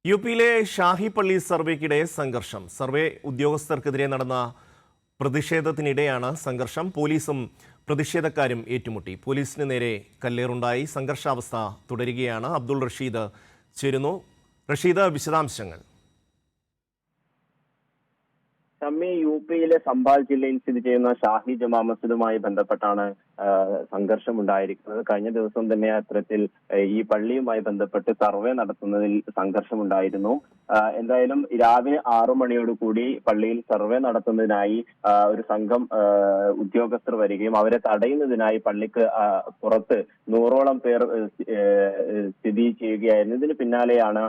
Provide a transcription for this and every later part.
യുപിയിലെ ഷാഹി പള്ളി സർവേക്കിടെ സംഘർഷം. സർവേ ഉദ്യോഗസ്ഥർക്കെതിരെ നടന്ന പ്രതിഷേധത്തിനിടെയാണ് സംഘർഷം. പോലീസും പ്രതിഷേധക്കാരും ഏറ്റുമുട്ടി. പോലീസിന് നേരെ കല്ലേറുണ്ടായി. സംഘർഷാവസ്ഥ തുടരുകയാണ്. അബ്ദുൾ റഷീദ് ചേരുന്നു. റഷീദ്, വിശദാംശങ്ങൾ. ഷമ്മി, യുപിയിലെ സംബാൽ ജില്ലയിൽ സ്ഥിതി ചെയ്യുന്ന ഷാഹി ജമാ മസ്ജിദുമായി ബന്ധപ്പെട്ടാണ് സംഘർഷം ഉണ്ടായിരിക്കുന്നത്. കഴിഞ്ഞ ദിവസം തന്നെ അത്തരത്തിൽ ഈ പള്ളിയുമായി ബന്ധപ്പെട്ട് സർവേ നടത്തുന്നതിൽ സംഘർഷമുണ്ടായിരുന്നു. എന്തായാലും രാവിലെ 6 മണിയോടുകൂടി പള്ളിയിൽ സർവേ നടത്തുന്നതിനായി ഒരു സംഘം ഉദ്യോഗസ്ഥർ വരികയും അവരെ തടയുന്നതിനായി പള്ളിക്ക് പുറത്ത് 100ഓളം പേർ സ്ഥിതി ചെയ്യുകയായിരുന്നു. ഇതിന് പിന്നാലെയാണ്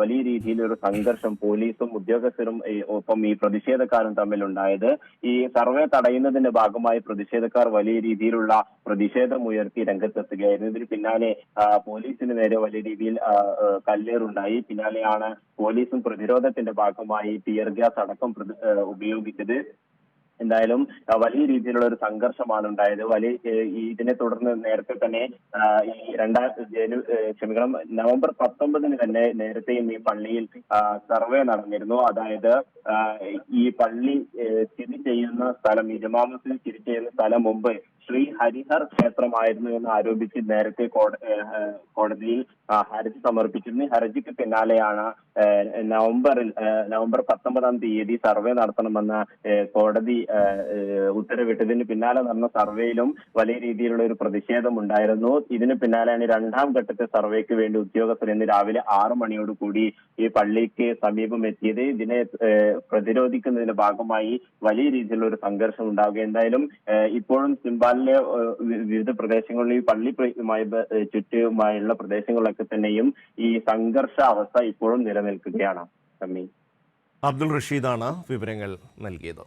വലിയ രീതിയിലൊരു സംഘർഷം പോലീസും ഉദ്യോഗസ്ഥരും ഒപ്പം ഈ പ്രതിഷേധക്കാരും തമ്മിലുണ്ടായത്. ഈ സർവേ തടയുന്നതിന്റെ ഭാഗമായി പ്രതിഷേധക്കാർ വലിയ രീതിയിലുള്ള പ്രതിഷേധമുയർത്തി രംഗത്തെത്തുകയായിരുന്നു. ഇതിന് പിന്നാലെ പോലീസിന് നേരെ വലിയ രീതിയിൽ കല്ലേറുണ്ടായി. പിന്നാലെയാണ് പോലീസും പ്രതിരോധത്തിന്റെ ഭാഗമായി ടിയർ ഗ്യാസ് അടക്കം ഉപയോഗിച്ചത്. എന്തായാലും വലിയ രീതിയിലുള്ള ഒരു സംഘർഷമാണ് ഉണ്ടായത്. ഇതിനെ തുടർന്ന് നേരത്തെ തന്നെ നവംബർ 19 തന്നെ നേരത്തെയും ഈ പള്ളിയിൽ സർവേ നടന്നിരുന്നു. അതായത് ഈ പള്ളി സ്ഥിതി ചെയ്യുന്ന സ്ഥലം, ഈ ജമാ മസ്ജിദ് സ്ഥിതി ചെയ്യുന്ന സ്ഥലം മുമ്പ് ശ്രീ ഹരിഹർ ക്ഷേത്രമായിരുന്നു എന്ന് ആരോപിച്ച് നേരത്തെ കോടതിയിൽ ഹർജി സമർപ്പിച്ചിരുന്നു. ഹർജിക്ക് പിന്നാലെയാണ് നവംബർ 19 സർവേ നടത്തണമെന്ന് കോടതി ഉത്തരവിട്ടതിന് പിന്നാലെ നടന്ന സർവേയിലും വലിയ രീതിയിലുള്ള ഒരു പ്രതിഷേധം ഉണ്ടായിരുന്നു. ഇതിന് പിന്നാലെയാണ് രണ്ടാം ഘട്ടത്തെ സർവേക്ക് വേണ്ടി ഉദ്യോഗസ്ഥർ ഇന്ന് രാവിലെ 6 മണിയോടുകൂടി ഈ പള്ളിക്ക് സമീപം എത്തിയത്. ഇതിനെ പ്രതിരോധിക്കുന്നതിന്റെ ഭാഗമായി വലിയ രീതിയിലുള്ള ഒരു സംഘർഷം ഉണ്ടാവുക. എന്തായാലും ഇപ്പോഴും സിംബാലിലെ വിവിധ പ്രദേശങ്ങളിൽ ഈ പള്ളിയുമായി ചുറ്റുമായുള്ള പ്രദേശങ്ങളിലൊക്കെ തന്നെയും ഈ സംഘർഷ അവസ്ഥ ഇപ്പോഴും നിലനിൽക്കുകയാണ്. അബ്ദുൾ റഷീദാണ് വിവരങ്ങൾ നൽകിയത്.